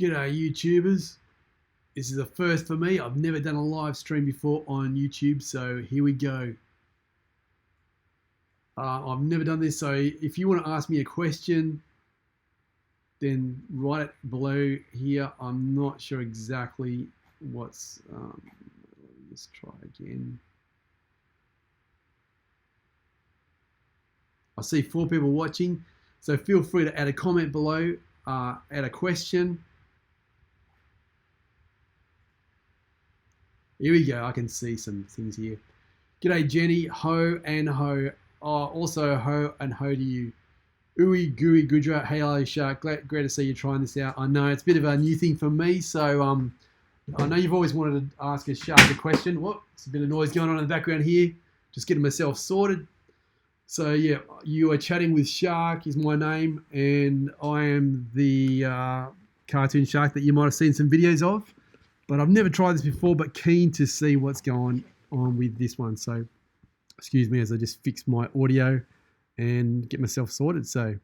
G'day YouTubers. This is a first for me. I've never done a live stream before on YouTube, so here we go. I've never done this, so if you want to ask me a question, then write it below here. I'm not sure exactly what's... let's try again. I see 4 people watching, so feel free to add a comment below, add a question. Here we go. I can see some things here. G'day Jenny, ho and ho. Also ho and ho to you. Ooey gooey gudra. Hey, hello Shaaark. Great to see you trying this out. I know it's a bit of a new thing for me, so I know you've always wanted to ask a Shaaark a question. What? There's a bit of noise going on in the background here. Just getting myself sorted. So yeah, you are chatting with Shaaark is my name, and I am the cartoon shark that you might have seen some videos of. But I've never tried this before, but keen to see what's going on with this one. So excuse me as I just fix my audio and get myself sorted. So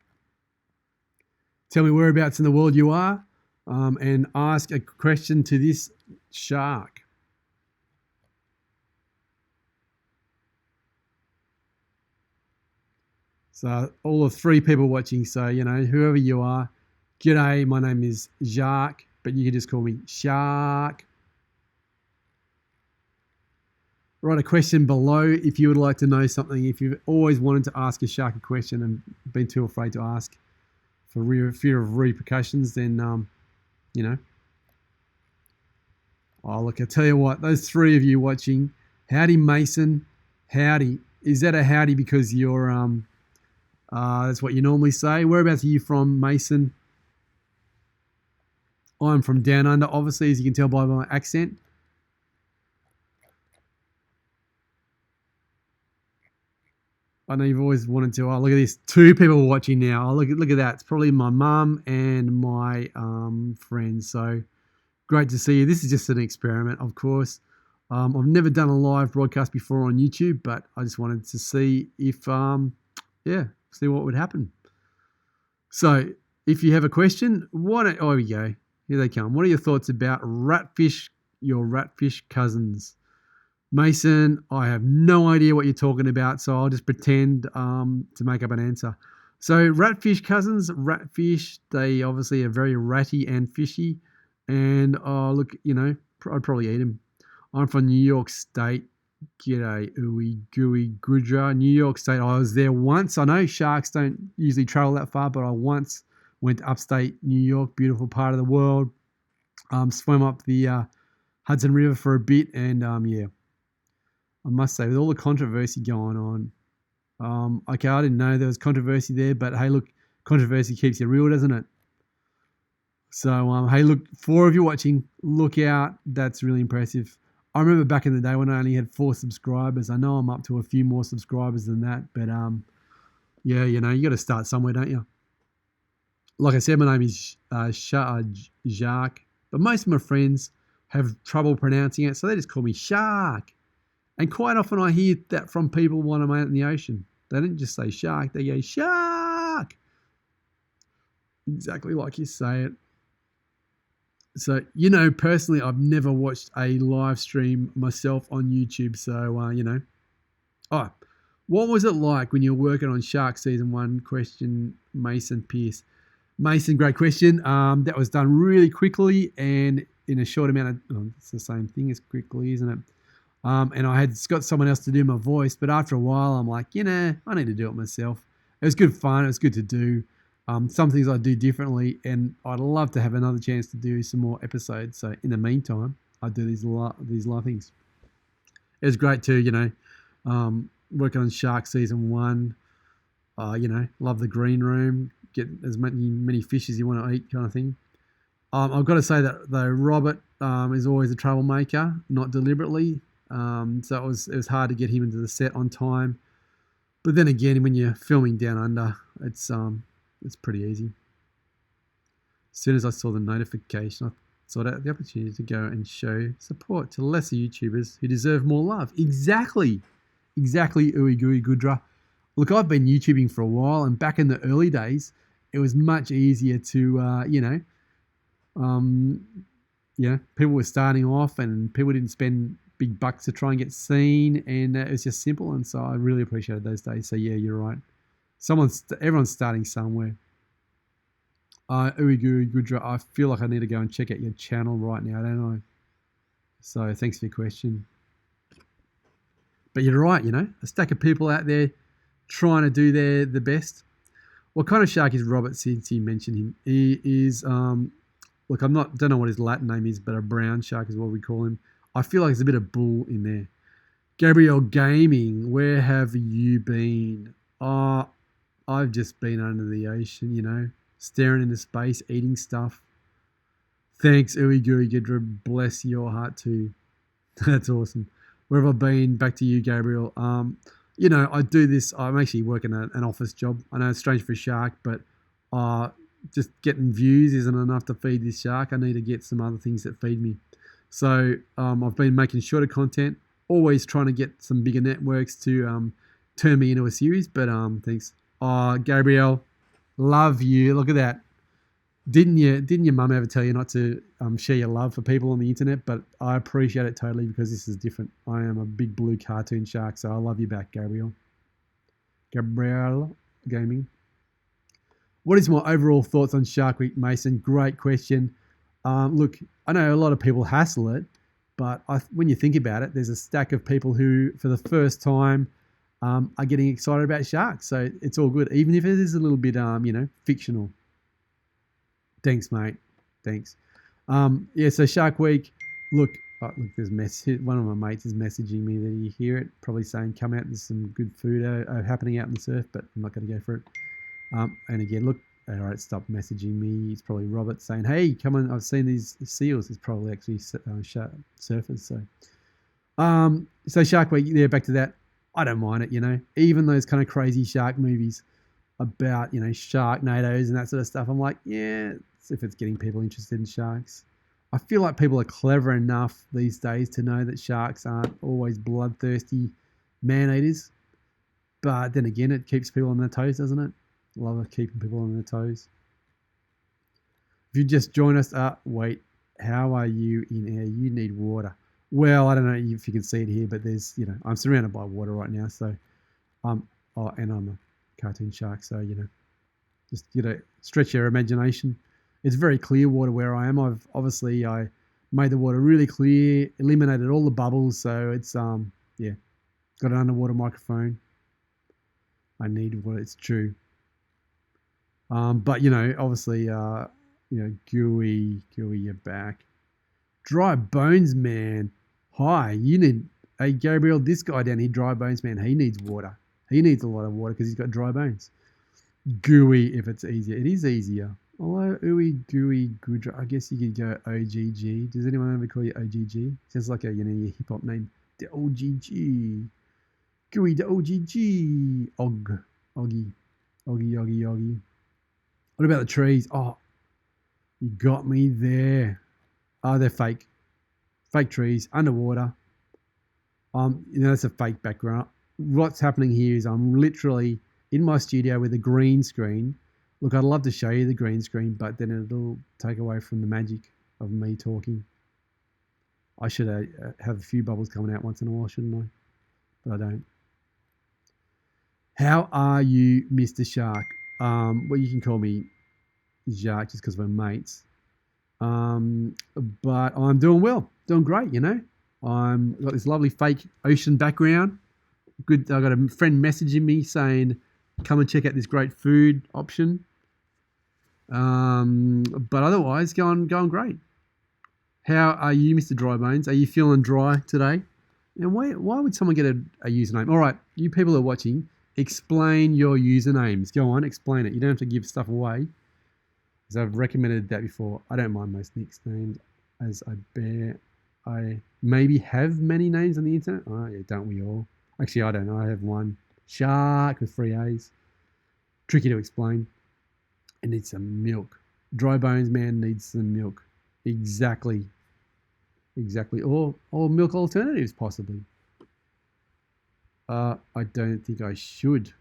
tell me whereabouts in the world you are, and ask a question to this shark. So all of 3 people watching, so you know, whoever you are, g'day, my name is Shaaark, but you can just call me Shaaark. Write a question below if you would like to know something. If you've always wanted to ask a shark a question and been too afraid to ask for fear of repercussions, then, you know. Oh, look, I tell you what, those 3 of you watching, howdy Mason, howdy. Is that a howdy because you're, that's what you normally say? Whereabouts are you from, Mason? I'm from down under, obviously, as you can tell by my accent. I know you've always wanted to. Oh, look at this. 2 people watching now. Oh, look at that. It's probably my mum and my friends. So great to see you. This is just an experiment, of course. I've never done a live broadcast before on YouTube, but I just wanted to see if, see what would happen. So if you have a question, oh, here we go. Here they come. What are your thoughts about ratfish, your ratfish cousins? Mason, I have no idea what you're talking about, so I'll just pretend to make up an answer. So ratfish cousins, ratfish, they obviously are very ratty and fishy. And look, you know, I'd probably eat them. I'm from New York State. G'day, ooey gooey gudra. New York State, I was there once. I know sharks don't usually travel that far, but I once went to upstate New York, beautiful part of the world. Swam up the Hudson River for a bit, and yeah. I must say, with all the controversy going on, okay, I didn't know there was controversy there, but hey, look, controversy keeps you real, doesn't it? So, hey, look, 4 of you watching, look out. That's really impressive. I remember back in the day when I only had 4 subscribers. I know I'm up to a few more subscribers than that, but yeah, you know, you got to start somewhere, don't you? Like I said, my name is Shaaark, but most of my friends have trouble pronouncing it, so they just call me Shaaark. And quite often I hear that from people when I'm out in the ocean. They don't just say shark, they go shark. Exactly like you say it. So, you know, personally, I've never watched a live stream myself on YouTube. So, you know. Oh, what was it like when you were working on Shaaark Season 1? Question, Mason Pierce. Mason, great question. That was done really quickly and in a short amount of... it's the same thing as quickly, isn't it? And I had got someone else to do my voice, but after a while, I'm like, you know, I need to do it myself. It was good fun. It was good to do. Some things I do differently, and I'd love to have another chance to do some more episodes. So in the meantime, I do these live things. It was great too, you know, working on Shaaark Season 1. You know, love the green room. Get as many fish as you want to eat, kind of thing. I've got to say that though, Robert is always a troublemaker, not deliberately. So it was hard to get him into the set on time. But then again, when you're filming down under, it's pretty easy. As soon as I saw the notification, I sought out the opportunity to go and show support to lesser YouTubers who deserve more love. Exactly, ooey gooey gudra. Look, I've been YouTubing for a while, and back in the early days, it was much easier to, you know, Um, people were starting off, and people didn't spend big bucks to try and get seen, and it was just simple. And so I really appreciated those days. So yeah, you're right. Everyone's starting somewhere. Uigu Gudra, I feel like I need to go and check out your channel right now, don't I? So thanks for your question. But you're right, a stack of people out there trying to do the best. What kind of shark is Robert, since you mentioned him? He is, look, don't know what his Latin name is, but a brown shark is what we call him. I feel like there's a bit of bull in there. Gabriel Gaming, where have you been? I've just been under the ocean, staring into space, eating stuff. Thanks, Ui Gui Gidra. Bless your heart too. That's awesome. Where have I been? Back to you, Gabriel. I do this. I'm actually working an office job. I know it's strange for a shark, but just getting views isn't enough to feed this shark. I need to get some other things that feed me. So I've been making shorter content, always trying to get some bigger networks to turn me into a series. But thanks. Gabriel, love you. Look at that. Didn't your mum ever tell you not to share your love for people on the internet? But I appreciate it totally, because this is different. I am a big blue cartoon shark, so I love you back, Gabriel. Gabriel Gaming. What is my overall thoughts on Shark Week, Mason? Great question. Look, I know a lot of people hassle it, but when you think about it, there's a stack of people who, for the first time, are getting excited about sharks. So it's all good, even if it is a little bit, fictional. Thanks, mate. Thanks. So Shark Week. Look, there's one of my mates is messaging me that you hear it, probably saying, "Come out, there's some good food happening out in the surf," but I'm not going to go for it. And again, look, all right, stop messaging me. It's probably Robert saying, "Hey, come on, I've seen these seals." It's probably actually surfers. So Shark Week. Yeah, back to that. I don't mind it. Even those kind of crazy shark movies about Sharknadoes and that sort of stuff. I'm like, yeah, if it's getting people interested in sharks. I feel like people are clever enough these days to know that sharks aren't always bloodthirsty man-eaters. But then again, it keeps people on their toes, doesn't it? Love keeping people on their toes. If you just join us, wait, how are you in air? You need water. Well, I don't know if you can see it here, but there's, I'm surrounded by water right now. So, and I'm a cartoon shark. So, just, stretch your imagination. It's very clear water where I am. I made the water really clear, eliminated all the bubbles. So it's, got an underwater microphone. I need water. It's true. But, obviously, Gooey, you're back. Dry Bones Man. Hi, hey, Gabriel, this guy down here, Dry Bones Man, he needs water. He needs a lot of water because he's got dry bones. Gooey, if it's easier. It is easier. Hello, Ooey, Gooey, Goodra. I guess you could go OGG. Does anyone ever call you OGG? Sounds like your hip hop name. The OGG. Gooey, the OGG. Oggy. Oggy. What about the trees? Oh, you got me there. Oh, they're fake. Fake trees, underwater. That's a fake background. What's happening here is I'm literally in my studio with a green screen. Look, I'd love to show you the green screen, but then it'll take away from the magic of me talking. I should have a few bubbles coming out once in a while, shouldn't I? But I don't. How are you, Mr. Shark? Well, you can call me Shark just because we're mates. But I'm doing well, doing great, I've got this lovely fake ocean background. Good. I got a friend messaging me saying, come and check out this great food option. But otherwise, going great. How are you, Mr. Dry Bones? Are you feeling dry today? And why would someone get a username? All right, you people who are watching, explain your usernames. Go on, explain it. You don't have to give stuff away, because I've recommended that before. I don't mind most nicknames, as I maybe have many names on the internet. Oh, yeah, don't we all? Actually, I don't know. I have one. Shark with 3 A's. Tricky to explain. It needs some milk. Dry Bones Man needs some milk. Exactly. Or milk alternatives, possibly. I don't think I should.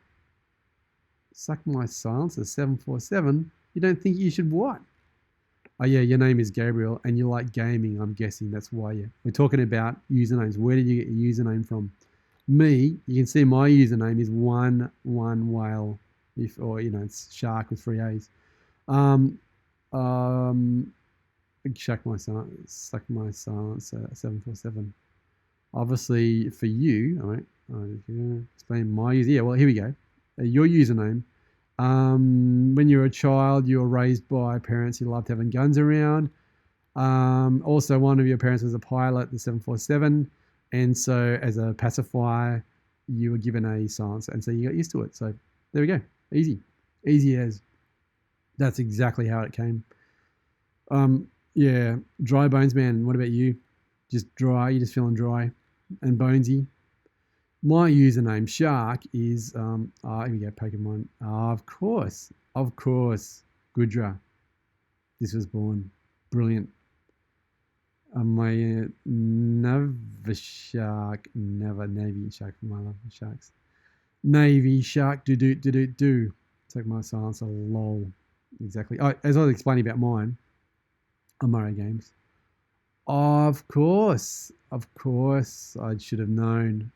Suck my silencer, 747. You don't think you should what? Oh yeah, your name is Gabriel, and you like gaming. I'm guessing that's why we're talking about usernames. Where did you get your username from? Me, you can see my username is one whale, if or it's Shark with three A's. Um, um, suck my silence 747. Obviously for you, all right. Explain my user. Yeah, well here we go. Your username. When you were a child, you were raised by parents who loved having guns around. Also, one of your parents was a pilot, the 747, and so as a pacifier, you were given a silencer, and so you got used to it. So there we go, easy as. That's exactly how it came. Yeah, dry bones, man. What about you? Just dry. You just feeling dry and bonesy. My username Shaaark is here we go, Pokemon. Of course, Gudra. This was born. Brilliant. My Shaaark, never Navy Shark for my love of sharks. Navy Shark, do. Take my silence, a lol. Exactly. Oh, as I was explaining about mine, on Mario games. Of course, I should have known.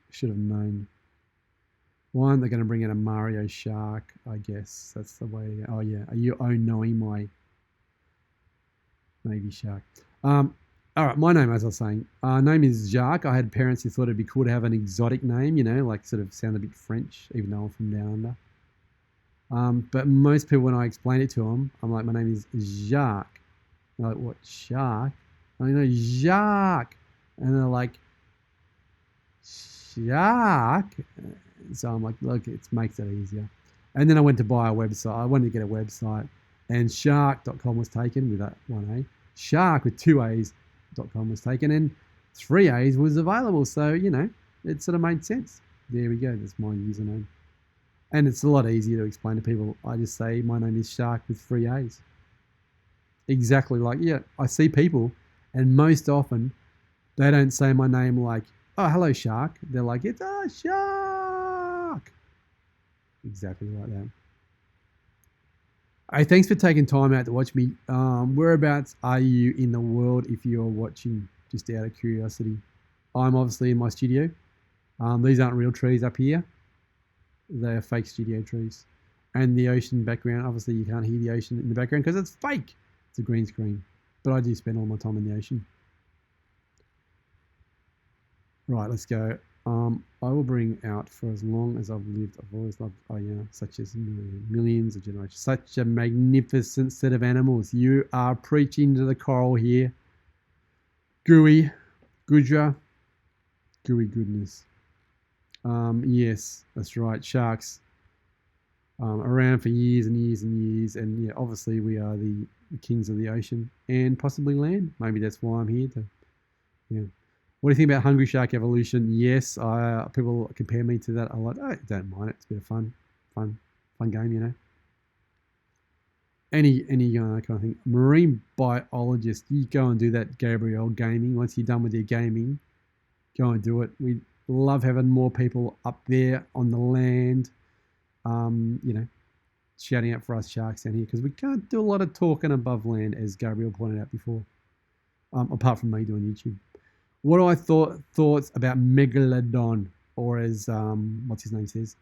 One, they're going to bring in a Mario Shark, I guess. That's the way. Oh, yeah. Are you knowing my Navy Shark? All right, my name, as I was saying, name is Jacques. I had parents who thought it'd be cool to have an exotic name, like sort of sound a bit French, even though I'm from down under. But most people, when I explain it to them, I'm like, my name is Jacques. They're like, what, Shark? I know, Jacques. And they're like, Shark. So I'm like, look, it makes it easier. And then I went to buy a website. I wanted to get a website, and shark.com was taken with that one A. Shark with two A's.com was taken, and three A's was available. So, it sort of made sense. There we go. That's my username. And it's a lot easier to explain to people. I just say, my name is Shark with three A's. Exactly like, I see people, and most often they don't say my name like, oh, hello, Shark. They're like, it's a shark. Exactly like that. Hey, thanks for taking time out to watch me. Whereabouts are you in the world if you're watching, just out of curiosity? I'm obviously in my studio. These aren't real trees up here. They're fake studio trees. And the ocean background, obviously you can't hear the ocean in the background because it's fake. It's a green screen. But I do spend all my time in the ocean. Right, let's go. I will bring out for as long as I've lived. I've always loved, such as millions of generations. Such a magnificent set of animals. You are preaching to the coral here. Gudra, gooey goodness. Yes, that's right. Sharks. Around for years and years and years, and yeah, obviously we are the kings of the ocean and possibly land. Maybe that's why I'm here to, yeah. What do you think about Hungry Shark Evolution? Yes, people compare me to that a lot. I don't mind it. It's a bit of fun game, Any kind of thing. Marine biologist, you go and do that, Gabriel Gaming. Once you're done with your gaming, go and do it. We love having more people up there on the land. Shouting out for us sharks down here because we can't do a lot of talking above land, as Gabriel pointed out before. Apart from me doing YouTube. What are thoughts about Megalodon, or as what's his name says,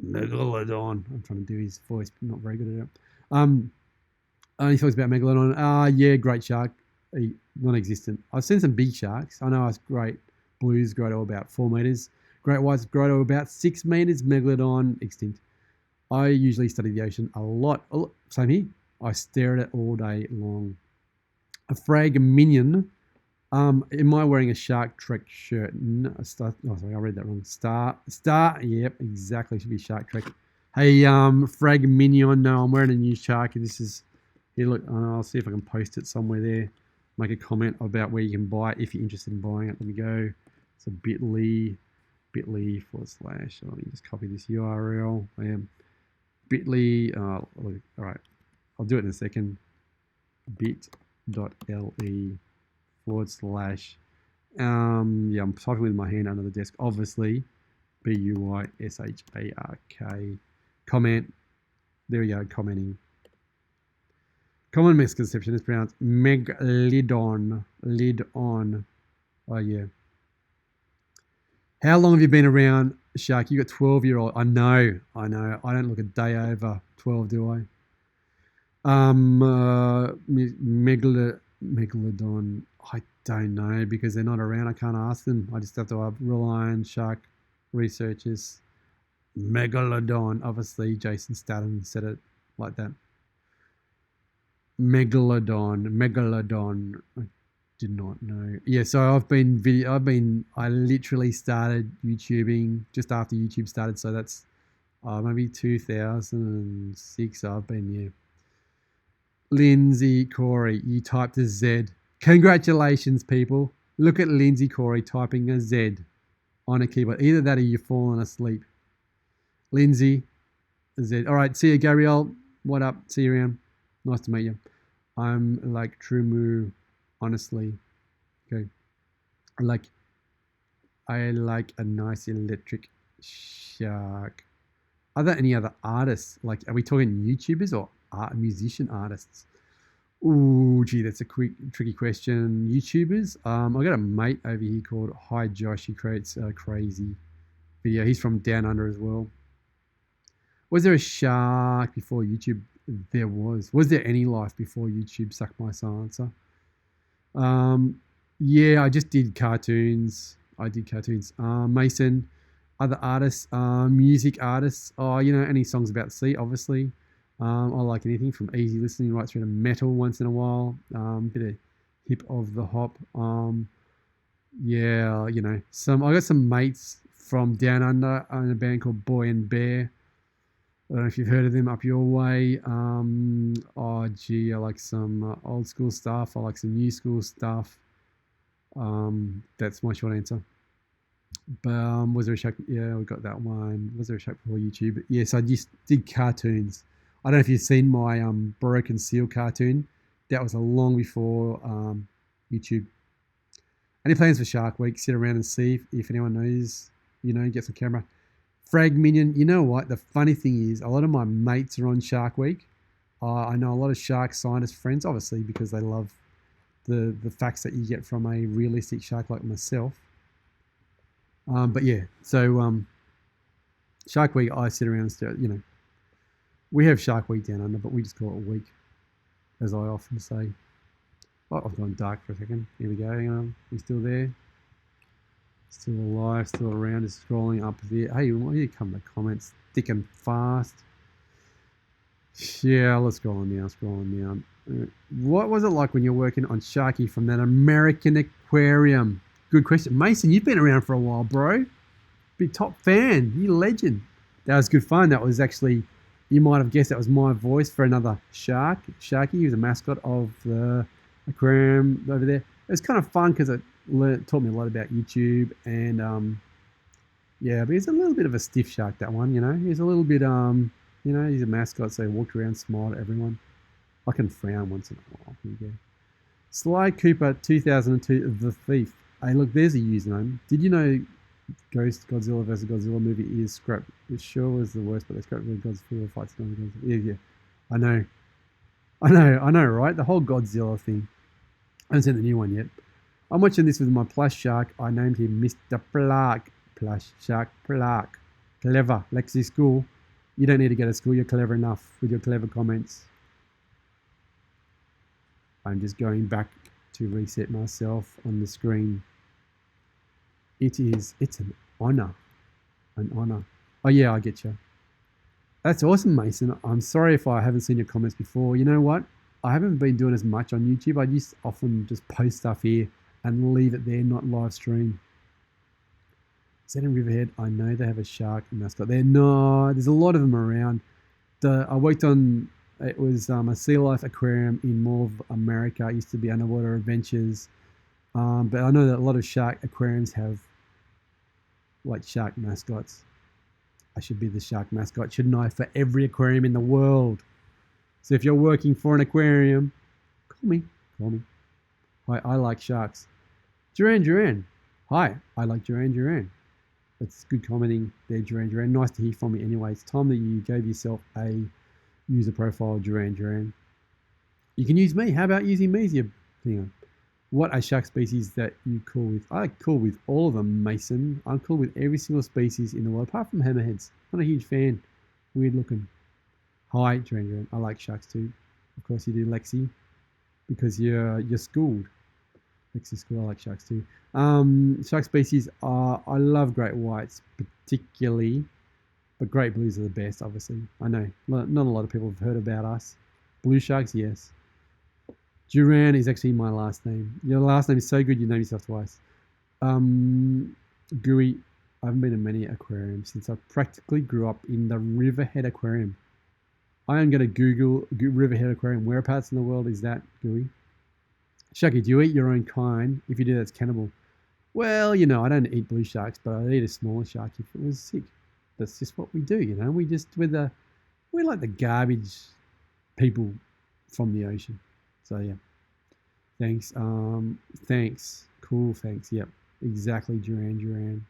Megalodon? I'm trying to do his voice, but not very good at it. He talks about Megalodon. Yeah, great shark, non-existent. I've seen some big sharks. I know us great blues grow to about 4 meters. Great whites grow to about 6 meters. Megalodon extinct. I usually study the ocean a lot. Same here. I stare at it all day long. A frag minion. Am I wearing a Shark Trek shirt? No, sorry, I read that wrong. Star. Yep, exactly. Should be Shark Trek. Hey, frag minion. No, I'm wearing a new shark. This is here. Look, I'll see if I can post it somewhere there. Make a comment about where you can buy it if you're interested in buying it. Let me go. It's a bit.ly / Let me just copy this URL. I am bit.ly. All right, I'll do it in a second. bit.ly / I'm typing with my hand under the desk, obviously. BUYSHARK. Comment. There we go, commenting. Common misconception is pronounced megalodon. Lid on. Oh yeah. How long have you been around, Shaaark? You got 12-year-old. I know. I don't look a day over 12, do I? Megalodon. I don't know because they're not around. I can't ask them. I just have to rely on shark researchers. Megalodon. Obviously, Jason Statham said it like that. Megalodon. I did not know. Yeah, so I literally started YouTubing just after YouTube started. So that's maybe 2006. So I've been, yeah. Lindsay Corey, you typed a Z. Congratulations, people. Look at Lindsay Corey typing a Z on a keyboard. Either that or you've fallen asleep. Lindsay, Z. All right, see you, Gabrielle. What up? See you around. Nice to meet you. I'm like Trumu, honestly. Okay. I like a nice electric shark. Are there any other artists? Like, are we talking YouTubers or musician artists? Ooh, gee, that's a tricky question. YouTubers. I got a mate over here called Hi Josh. He creates a crazy video. He's from Down Under as well. Was there a shark before YouTube? There was. Was there any life before YouTube? Suck my silencer. Yeah, I just did cartoons. Mason, other artists, music artists. Oh, any songs about the sea, obviously. I like anything from easy listening right through to metal once in a while. Bit of hip of the hop. Yeah, I got some mates from Down Under in a band called Boy and Bear. I don't know if you've heard of them up your way. Oh, gee, I like some old school stuff. I like some new school stuff. That's my short answer. But was there a shack? Yeah, we got that one. Was there a shack before YouTube? Yes, I just did cartoons. I don't know if you've seen my Broken Seal cartoon. That was a long before YouTube. Any plans for Shark Week? Sit around and see if anyone knows, get some camera. Frag Minion, you know what? The funny thing is, a lot of my mates are on Shark Week. I know a lot of shark scientist friends, obviously, because they love the facts that you get from a realistic shark like myself. But yeah, so Shark Week, I sit around and stare, we have Shark Week Down Under, but we just call it a week, as I often say. Oh, I've gone dark for a second. Here we go. Hang on. We still there? Still alive, still around, just scrolling up there. Hey, here come the comments, thick and fast. Yeah, let's scroll on down. What was it like when you're working on Sharky from that American aquarium? Good question. Mason, you've been around for a while, bro. Big top fan. You legend. That was good fun. That was actually, you might have guessed that was my voice for another shark. Sharky, he was a mascot of the aquarium over there. It was kind of fun because it taught me a lot about YouTube and yeah, but he's a little bit of a stiff shark, that one, He's a little bit he's a mascot, so he walked around, smiled at everyone. I can frown once in a while. Here you go. Sly Cooper 2002 The Thief. Hey, look, there's a username. Did you know Ghost Godzilla vs. Godzilla movie is scrapped? It sure was the worst, but they scrapped the Godzilla fights. Yeah. I know, right? The whole Godzilla thing. I haven't seen the new one yet. I'm watching this with my plush shark. I named him Mr. Plark. Plush shark Plark. Clever. Lexi School. You don't need to go to school. You're clever enough with your clever comments. I'm just going back to reset myself on the screen. It's an honor. An honor. Oh, yeah, I get you. That's awesome, Mason. I'm sorry if I haven't seen your comments before. You know what? I haven't been doing as much on YouTube. I just often just post stuff here and leave it there, not live stream. Is that in Riverhead? I know they have a shark mascot there. No, there's a lot of them around. I worked on, it was a sea life aquarium in Mall of America. It used to be Underwater Adventures. But I know that a lot of shark aquariums have like shark mascots. I should be the shark mascot, shouldn't I, for every aquarium in the world? So if you're working for an aquarium, call me. Hi, I like sharks. Duran. Hi, I like Duran. That's good commenting there, Duran. Nice to hear from you anyway. It's time that you gave yourself a user profile, Duran. You can use me. How about using me as your thing on? What are shark species that you cool with? I cool with all of them, Mason. I'm cool with every single species in the world, apart from hammerheads. Not a huge fan. Weird looking. Hi, Duran. I like sharks too. Of course you do, Lexi, because you're schooled. Lexi school. I like sharks too. Shark species are. I love great whites particularly, but great blues are the best. Obviously, I know not a lot of people have heard about us. Blue sharks, yes. Duran is actually my last name. Your last name is so good you name yourself twice. Um, Gooey, I haven't been in many aquariums since I practically grew up in the Riverhead Aquarium. I am going to Google Riverhead Aquarium. Whereabouts in the world is that, Gooey? Sharky, do you eat your own kind? If you do, that's cannibal. Well, I don't eat blue sharks, but I'd eat a smaller shark if it was sick. That's just what we do, we're like the garbage people from the ocean. So yeah. Thanks. Thanks. Cool. Thanks. Yep. Exactly. Duran.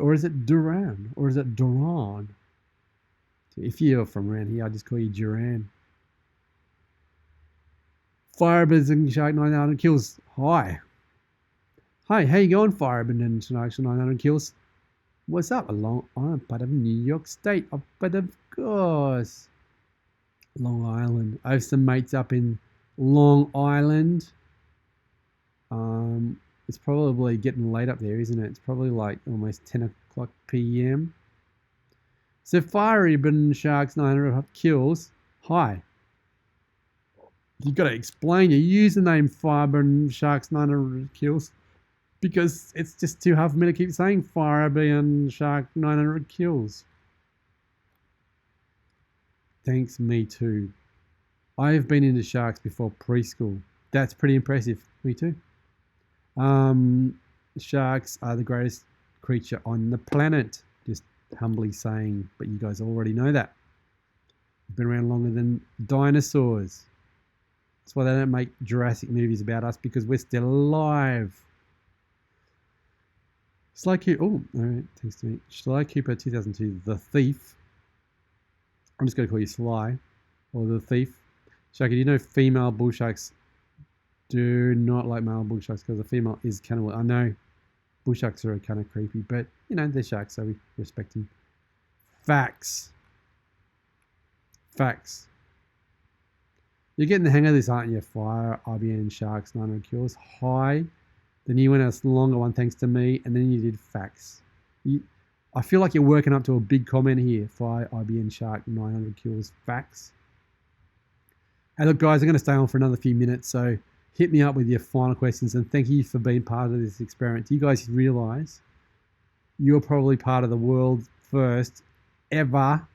Or is it Duran? Or is it Duran? If you're from around here, I just call you Duran. Firebirds and Shark 900 kills. Hi. Hi, how you going, Firebird and Shark 900 kills? What's up? I'm part of New York State. But of course. Long Island. I have some mates up in Long Island. It's probably getting late up there, isn't it? It's probably like almost 10 o'clock p.m. So Firebird Sharks 900 kills. Hi. You've got to explain your username, Firebird Sharks 900 kills, because it's just too hard for me to keep saying Firebird Shark 900 kills. Thanks, me too. I have been into sharks before preschool. That's pretty impressive. Me too. Sharks are the greatest creature on the planet. Just humbly saying, but you guys already know that. They've been around longer than dinosaurs. That's why they don't make Jurassic movies about us, because we're still alive. Sly Cooper. Oh, all right. Thanks to me. Sly Cooper 2002, The Thief. I'm just going to call you Sly or The Thief. Sharky, do you know female bull sharks do not like male bull sharks because the female is cannibal? I know bull sharks are kind of creepy, but they're sharks, so we respect them. Facts. You're getting the hang of this, aren't you? Fire, IBN, Sharks, 900 kills. Hi. Then you went a longer one thanks to me, and then you did facts. I feel like you're working up to a big comment here. Fire, IBN, Shark, 900 kills. Facts. Hey, look, guys, I'm going to stay on for another few minutes, so hit me up with your final questions, and thank you for being part of this experiment. Do you guys realize you're probably part of the world's first ever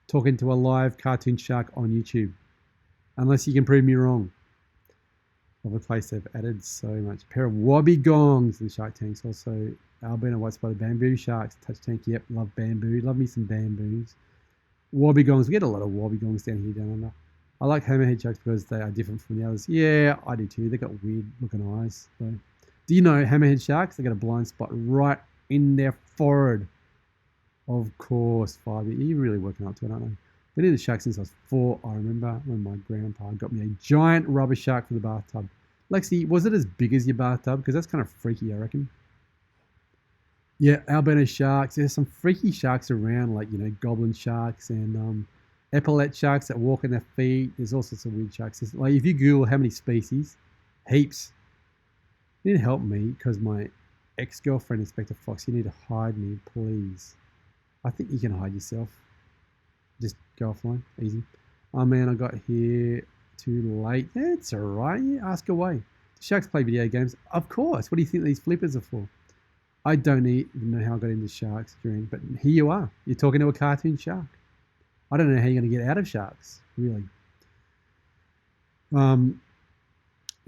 talking to a live cartoon shark on YouTube? Unless you can prove me wrong. Of a place they've added so much. A pair of wobbegongs in shark tanks. Also, albino white-spotted bamboo sharks. Touch tank, yep, love bamboo. Love me some bamboos. Wobbegongs, we get a lot of wobbegongs down here, down under. I like hammerhead sharks because they are different from the others. Yeah, I do too. They've got weird looking eyes. So. Do you know hammerhead sharks? They got a blind spot right in their forehead. Of course, Five. You're really working up to it, aren't they? Been into sharks since I was 4. I remember when my grandpa got me a giant rubber shark for the bathtub. Lexi, was it as big as your bathtub? Because that's kind of freaky, I reckon. Yeah, albino sharks. There's some freaky sharks around, like, goblin sharks and epaulette sharks that walk on their feet. There's all sorts of weird sharks. Like, if you Google how many species, heaps. You need to help me because my ex-girlfriend, Inspector Fox, you need to hide me, please. I think you can hide yourself. Just go offline, easy. Oh man, I got here too late. Yeah, it's alright. Yeah, ask away. Do sharks play video games? Of course. What do you think these flippers are for? I don't even know how I got into sharks during, but here you are. You're talking to a cartoon shark. I don't know how you're going to get out of sharks, really.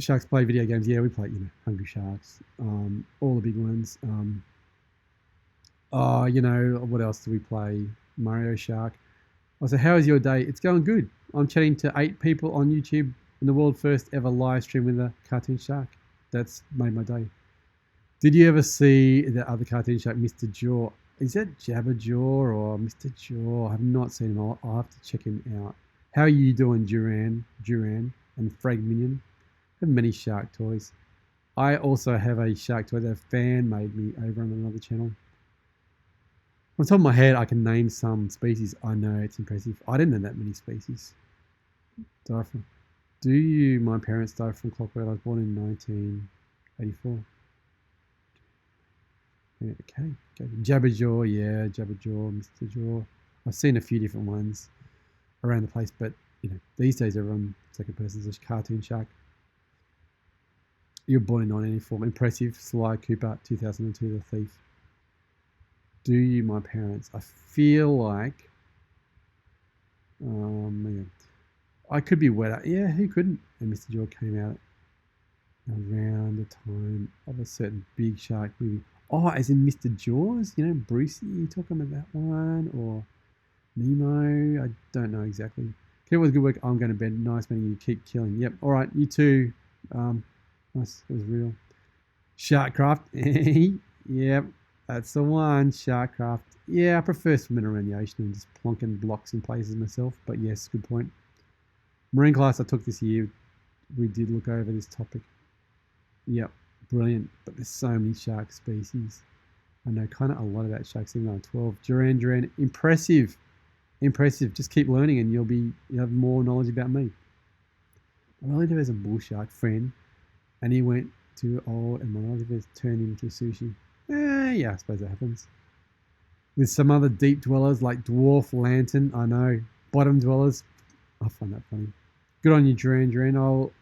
Sharks play video games. Yeah, we play, Hungry Sharks. All the big ones. What else do we play? Mario Shark. I said, how is your day? It's going good. I'm chatting to 8 people on YouTube in the world first ever live stream with a cartoon shark. That's made my day. Did you ever see the other cartoon shark, Mr. Jaw? Is that Jabberjaw or Mr. Jaw? I have not seen him. I'll have to check him out. How are you doing, Duran, and Frag Minion? I have many shark toys. I also have a shark toy that a fan made me over on another channel. On top of my head, I can name some species. I know, it's impressive. I didn't know that many species. Do you? My parents died from clockwork. I was born in 1984. Okay. Jabberjaw, yeah, Jabberjaw, Mr. Jaw. I've seen a few different ones around the place, but these days everyone second person's a cartoon shark. You were born in 1984. Impressive. Sly Cooper, 2002, The Thief. Do you? My parents. I feel like, I could be wetter. Yeah, who couldn't? And Mr. Jaw came out around the time of a certain big shark movie. Oh, as in Mr. Jaws? Brucey, you talking about that one? Or Nemo? I don't know exactly. Keep up with good work. I'm going to bed. Nice meeting you. Keep killing. Yep. All right. You too. Nice. It was real. Sharkcraft. Yep. That's the one. Sharkcraft. Yeah, I prefer swimming around the ocean and just plonking blocks in places myself. But yes, good point. Marine class I took this year, we did look over this topic. Yep. Brilliant. But there's so many shark species. I know kind of a lot about sharks even though I'm 12. Duran. Impressive. Just keep learning and you'll have more knowledge about me. My relative has a bull shark friend and he went too old and my relative has turned him to sushi. Yeah, I suppose that happens. With some other deep dwellers like dwarf lantern, I know. Bottom dwellers, I find that funny. Good on you, Duran.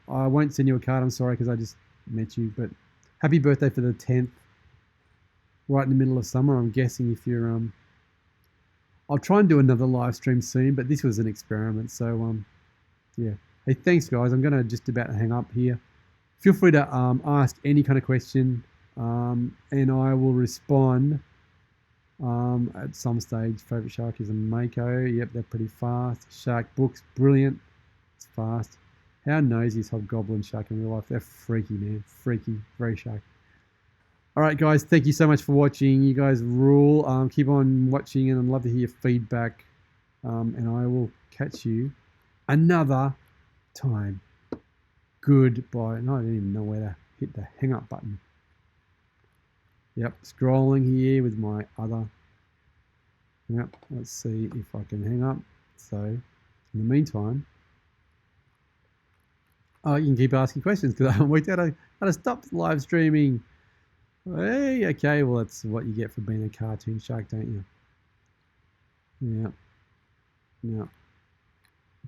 I won't send you a card, I'm sorry, because I just met you, but happy birthday for the 10th. Right in the middle of summer, I'm guessing if you're, I'll try and do another live stream soon, but this was an experiment, so, yeah. Hey, thanks, guys. I'm going to just about hang up here. Feel free to ask any kind of question, and I will respond at some stage. Favorite shark is a Mako. Yep, they're pretty fast. Shark books, brilliant. It's fast. How nosy is Hobgoblin shark in real life? They're freaky, man. Freaky. Very shark. All right, guys. Thank you so much for watching. You guys rule. Keep on watching, and I'd love to hear your feedback. And I will catch you another time. Goodbye. No, I didn't even know where to hit the hang up button. Yep, scrolling here with my other. Yep, let's see if I can hang up. So, in the meantime, you can keep asking questions because I haven't worked out how to stop live streaming. Hey, okay, well, that's what you get for being a cartoon shark, don't you? Yeah.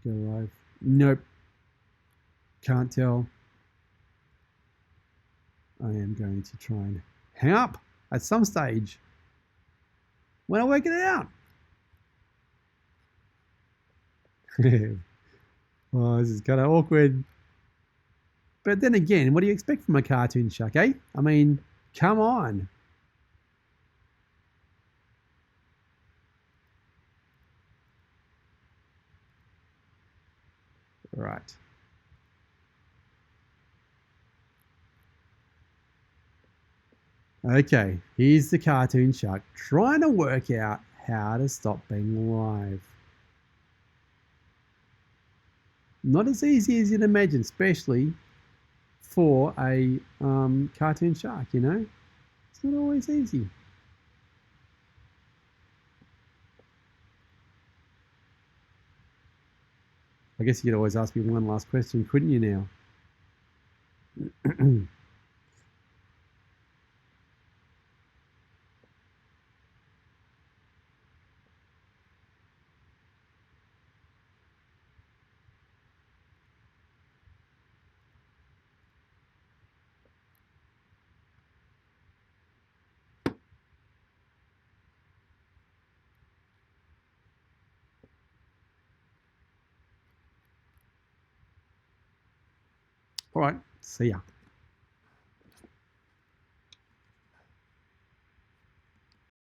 Go live. Nope. Can't tell. I am going to try and hang up at some stage when I work it out. Oh, this is kind of awkward. But then again, what do you expect from a cartoon shark, eh? I mean, come on. Right. Okay, here's the cartoon shark trying to work out how to stop being live. Not as easy as you'd imagine, especially for a cartoon shark, It's not always easy. I guess you could always ask me one last question, couldn't you now? All right, see ya.